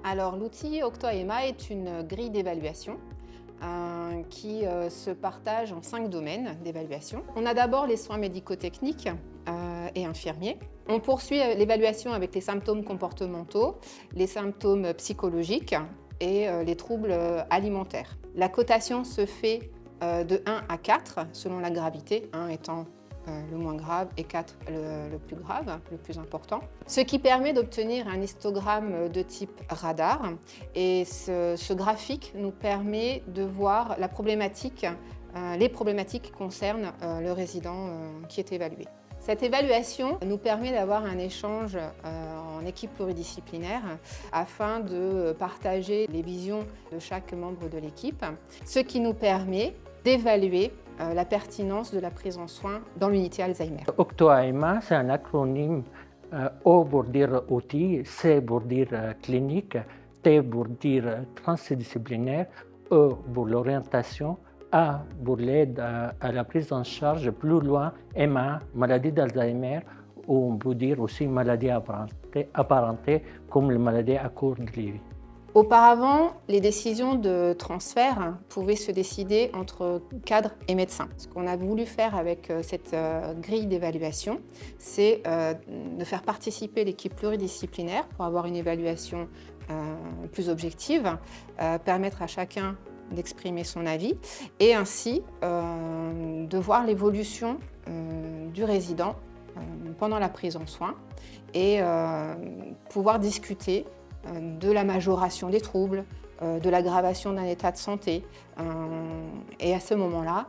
Alors l'outil Octo-AEMA est une grille d'évaluation qui se partage en 5 domaines d'évaluation. On a d'abord les soins médico-techniques et infirmiers. On poursuit l'évaluation avec les symptômes comportementaux, les symptômes psychologiques et les troubles alimentaires. La cotation se fait de 1 à 4 selon la gravité, 1 étant le moins grave et 4 le plus grave, le plus important. Ce qui permet d'obtenir un histogramme de type radar. Et ce graphique nous permet de voir la problématique, les problématiques qui concernent le résident qui est évalué. Cette évaluation nous permet d'avoir un échange en équipe pluridisciplinaire afin de partager les visions de chaque membre de l'équipe, ce qui nous permet d'évaluer la pertinence de la prise en soin dans l'unité Alzheimer. Octo-AEMA, c'est un acronyme O pour dire outil, C pour dire clinique, T pour dire transdisciplinaire, E pour l'orientation, A pour l'aide à la prise en charge, plus loin, MA, maladie d'Alzheimer, ou on peut dire aussi maladie apparentée comme les maladies à court de vie. Auparavant, les décisions de transfert pouvaient se décider entre cadres et médecins. Ce qu'on a voulu faire avec cette grille d'évaluation, c'est de faire participer l'équipe pluridisciplinaire pour avoir une évaluation plus objective, permettre à chacun d'exprimer son avis et ainsi de voir l'évolution du résident pendant la prise en soin et pouvoir discuter de la majoration des troubles, de l'aggravation d'un état de santé. Et à ce moment-là,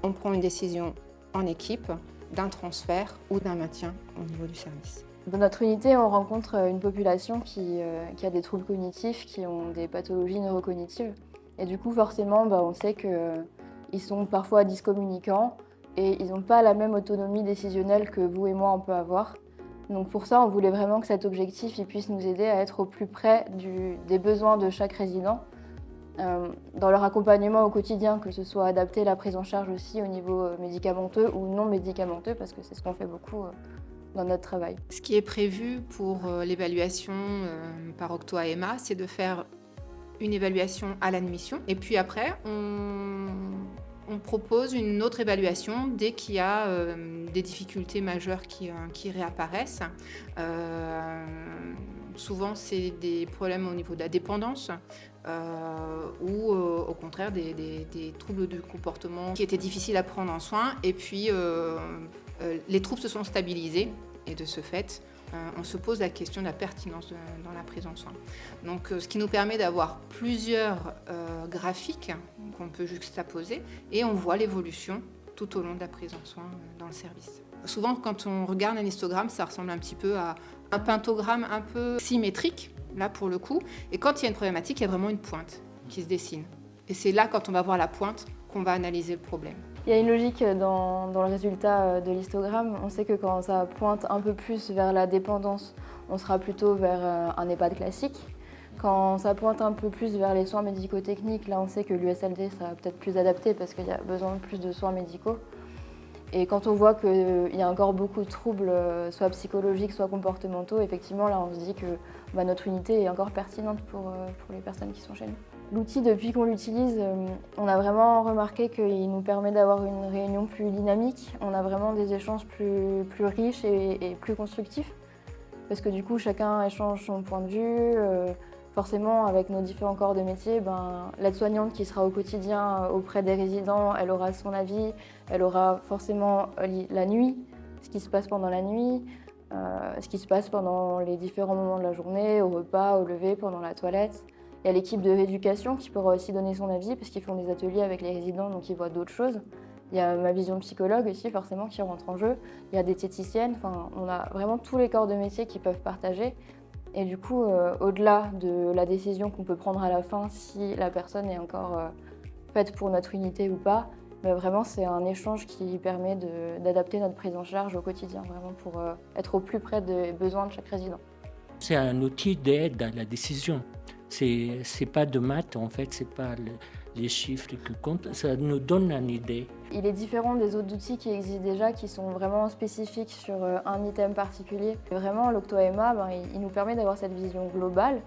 on prend une décision en équipe d'un transfert ou d'un maintien au niveau du service. Dans notre unité, on rencontre une population qui a des troubles cognitifs, qui ont des pathologies neurocognitives. Et du coup, forcément, on sait qu'ils sont parfois discommunicants et ils n'ont pas la même autonomie décisionnelle que vous et moi, on peut avoir. Donc pour ça, on voulait vraiment que cet objectif il puisse nous aider à être au plus près des besoins de chaque résident, dans leur accompagnement au quotidien, que ce soit adapter la prise en charge aussi au niveau médicamenteux ou non médicamenteux, parce que c'est ce qu'on fait beaucoup dans notre travail. Ce qui est prévu pour l'évaluation par Octo-AEMA, c'est de faire une évaluation à l'admission et puis après, on propose une autre évaluation dès qu'il y a des difficultés majeures qui réapparaissent. Souvent, c'est des problèmes au niveau de la dépendance ou au contraire des troubles de comportement qui étaient difficiles à prendre en soin. Et puis, les troubles se sont stabilisés et de ce fait, on se pose la question de la pertinence dans la prise en soin. Donc, ce qui nous permet d'avoir plusieurs graphiques qu'on peut juxtaposer et on voit l'évolution tout au long de la prise en soin dans le service. Souvent, quand on regarde un histogramme, ça ressemble un petit peu à un pentogramme un peu symétrique, là pour le coup. Et quand il y a une problématique, il y a vraiment une pointe qui se dessine. Et c'est là, quand on va voir la pointe, qu'on va analyser le problème. Il y a une logique dans le résultat de l'histogramme. On sait que quand ça pointe un peu plus vers la dépendance, on sera plutôt vers un EHPAD classique. Quand ça pointe un peu plus vers les soins médico-techniques, là on sait que l'USLD sera peut-être plus adapté parce qu'il y a besoin de plus de soins médicaux. Et quand on voit qu'il y a encore beaucoup de troubles, soit psychologiques, soit comportementaux, effectivement là on se dit que notre unité est encore pertinente pour les personnes qui sont chez nous. L'outil, depuis qu'on l'utilise, on a vraiment remarqué qu'il nous permet d'avoir une réunion plus dynamique. On a vraiment des échanges plus riches et plus constructifs. Parce que du coup, chacun échange son point de vue. Forcément, avec nos différents corps de métier, l'aide-soignante qui sera au quotidien auprès des résidents, elle aura son avis. Elle aura forcément la nuit, ce qui se passe pendant la nuit, ce qui se passe pendant les différents moments de la journée, au repas, au lever, pendant la toilette. Il y a l'équipe de rééducation qui pourra aussi donner son avis parce qu'ils font des ateliers avec les résidents, donc ils voient d'autres choses. Il y a ma vision psychologue aussi, forcément, qui rentre en jeu. Il y a des diététiciennes, on a vraiment tous les corps de métier qui peuvent partager. Et du coup, au-delà de la décision qu'on peut prendre à la fin, si la personne est encore faite pour notre unité ou pas, mais vraiment, c'est un échange qui permet d'adapter notre prise en charge au quotidien, vraiment pour être au plus près des besoins de chaque résident. C'est un outil d'aide à la décision. C'est pas de maths, en fait, c'est pas les chiffres qui comptent, ça nous donne une idée. Il est différent des autres outils qui existent déjà, qui sont vraiment spécifiques sur un item particulier. Vraiment, l'Octo-AEMA, il nous permet d'avoir cette vision globale.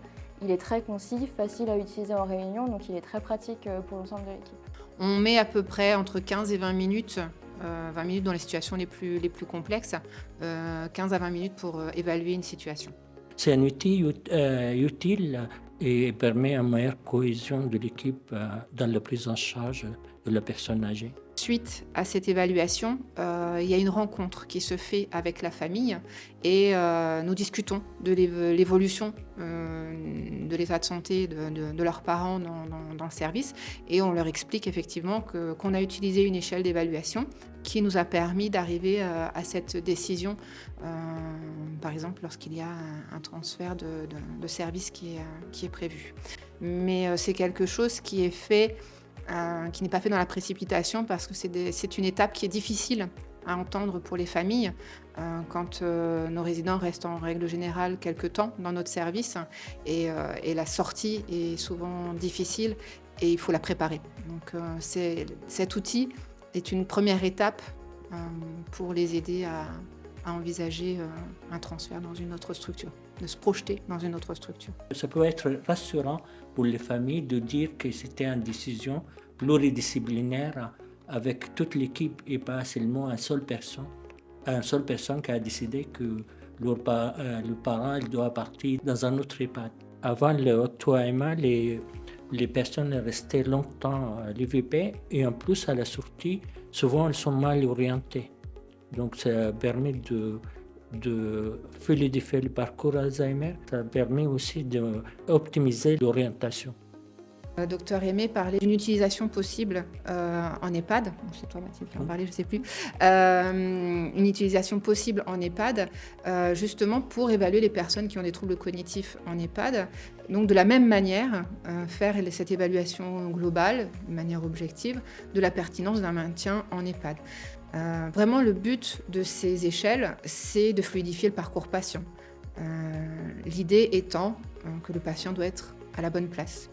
Il est très concis, facile à utiliser en réunion, donc il est très pratique pour l'ensemble de l'équipe. On met à peu près entre 15 et 20 minutes, 20 minutes dans les situations les plus complexes, 15 à 20 minutes pour évaluer une situation. C'est un outil utile et permet une meilleure cohésion de l'équipe dans la prise en charge de la personne âgée. Suite à cette évaluation, il y a une rencontre qui se fait avec la famille et nous discutons de l'évolution de l'état de santé de leurs parents dans le service et on leur explique effectivement qu'on a utilisé une échelle d'évaluation qui nous a permis d'arriver à cette décision, par exemple lorsqu'il y a un transfert de service qui est prévu. Mais c'est quelque chose qui est fait qui n'est pas fait dans la précipitation parce que c'est une étape qui est difficile à entendre pour les familles quand nos résidents restent en règle générale quelque temps dans notre service et la sortie est souvent difficile et il faut la préparer. Donc cet outil est une première étape pour les aider à envisager un transfert dans une autre structure, de se projeter dans une autre structure. Ça peut être rassurant pour les familles de dire que c'était une décision pluridisciplinaire avec toute l'équipe et pas seulement une seule personne qui a décidé que le parent il doit partir dans un autre EHPAD. Avant le Octo-AMA, les personnes restaient longtemps à l'IVP et en plus à la sortie, souvent elles sont mal orientées. Donc ça permet de fluidifier le parcours Alzheimer. Ça permet aussi d'optimiser l'orientation. Le docteur Aimé parlait d'une utilisation possible en EHPAD. C'est toi Mathilde qui en parlait, je ne sais plus. Une utilisation possible en EHPAD, justement pour évaluer les personnes qui ont des troubles cognitifs en EHPAD. Donc de la même manière, faire cette évaluation globale, de manière objective, de la pertinence d'un maintien en EHPAD. Vraiment, le but de ces échelles, c'est de fluidifier le parcours patient. L'idée étant que le patient doit être à la bonne place.